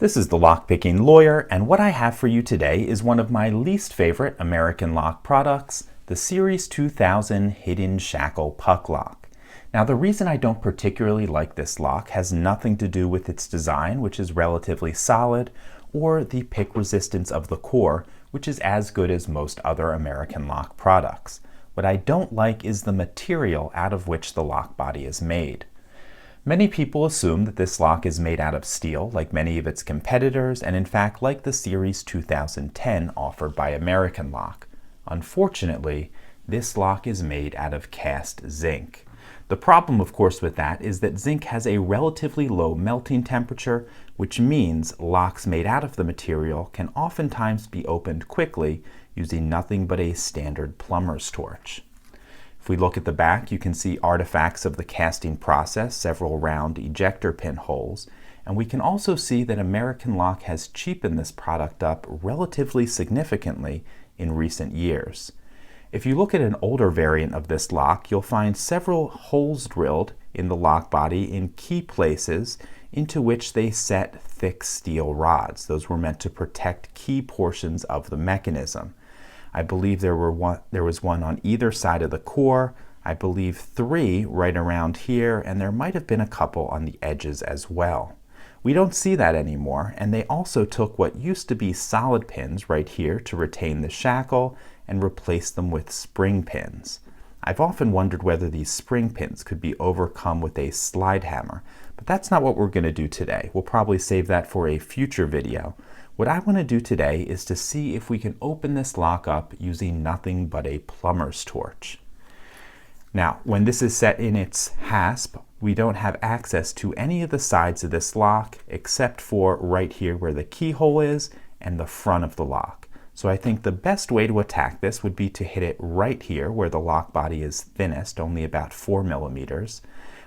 This is the Lockpicking Lawyer, and what I have for you today is one of my least favorite American lock products, the Series 2000 Hidden Shackle Puck Lock. Now, the reason I don't particularly like this lock has nothing to do with its design, which is relatively solid, or the pick resistance of the core, which is as good as most other American lock products. What I don't like is the material out of which the lock body is made. Many people assume that this lock is made out of steel, like many of its competitors, and in fact like the Series 2010 offered by American Lock. Unfortunately, this lock is made out of cast zinc. The problem, of course, with that is that zinc has a relatively low melting temperature, which means locks made out of the material can oftentimes be opened quickly using nothing but a standard plumber's torch. If we look at the back, you can see artifacts of the casting process, several round ejector pin holes, and we can also see that American Lock has cheapened this product up relatively significantly in recent years. If you look at an older variant of this lock, you'll find several holes drilled in the lock body in key places into which they set thick steel rods. Those were meant to protect key portions of the mechanism. I believe there was one on either side of the core, I believe 3 right around here, and there might have been a couple on the edges as well. We don't see that anymore, and they also took what used to be solid pins right here to retain the shackle and replaced them with spring pins. I've often wondered whether these spring pins could be overcome with a slide hammer, but that's not what we're going to do today. We'll probably save that for a future video. What I want to do today is to see if we can open this lock up using nothing but a plumber's torch. Now, when this is set in its hasp, we don't have access to any of the sides of this lock except for right here where the keyhole is and the front of the lock. So I think the best way to attack this would be to hit it right here where the lock body is thinnest, only about 4 millimeters.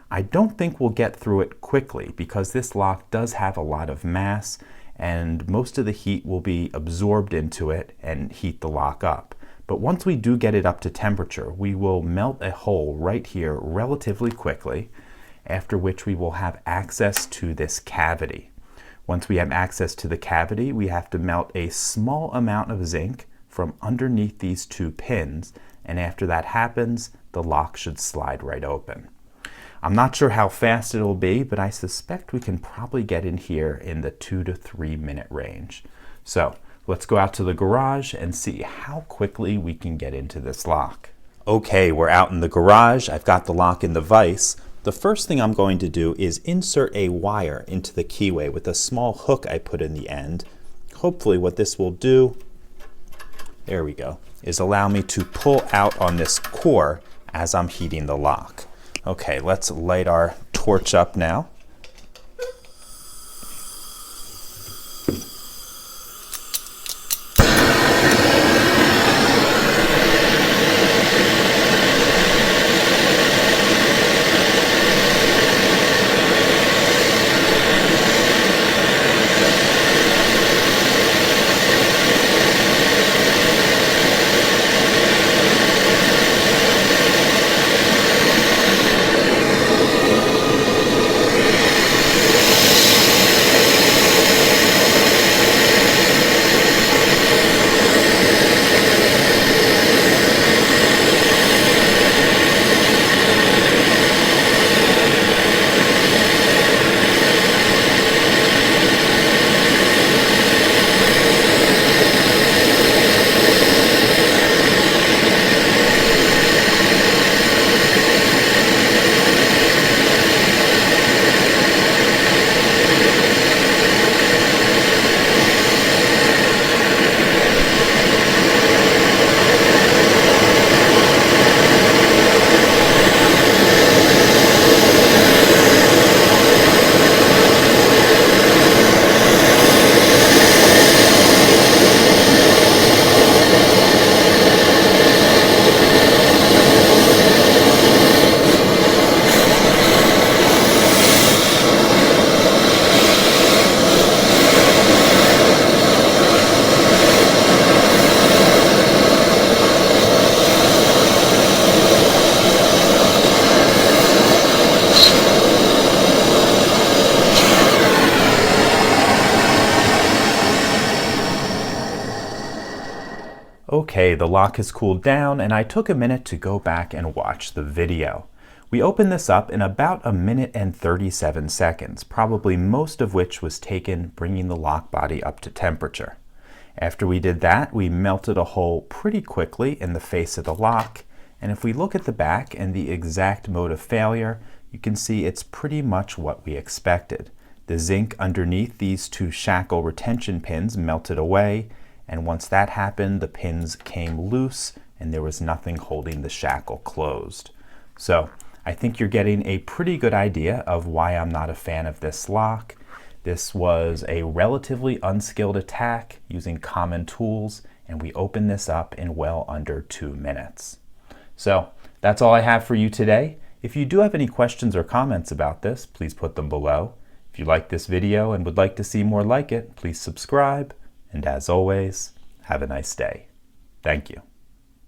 I don't think we'll get through it quickly because this lock does have a lot of mass, and most of the heat will be absorbed into it and heat the lock up. But once we do get it up to temperature, we will melt a hole right here relatively quickly, after which we will have access to this cavity. Once we have access to the cavity, we have to melt a small amount of zinc from underneath these 2 pins, and after that happens, the lock should slide right open. I'm not sure how fast it'll be, but I suspect we can probably get in here in the 2 to 3 minute range. So let's go out to the garage and see how quickly we can get into this lock. Okay, we're out in the garage. I've got the lock in the vise. The first thing I'm going to do is insert a wire into the keyway with a small hook I put in the end. Hopefully what this will do, there we go, is allow me to pull out on this core as I'm heating the lock. Okay, let's light our torch up now. Okay, the lock has cooled down and I took a minute to go back and watch the video. We opened this up in about 1 minute and 37 seconds, probably most of which was taken bringing the lock body up to temperature. After we did that, we melted a hole pretty quickly in the face of the lock, and if we look at the back and the exact mode of failure, you can see it's pretty much what we expected. The zinc underneath these 2 shackle retention pins melted away, and once that happened, the pins came loose and there was nothing holding the shackle closed. So I think you're getting a pretty good idea of why I'm not a fan of this lock. This was a relatively unskilled attack using common tools, and we opened this up in well under 2 minutes. So that's all I have for you today. If you do have any questions or comments about this, please put them below. If you like this video and would like to see more like it, please subscribe. And as always, have a nice day. Thank you.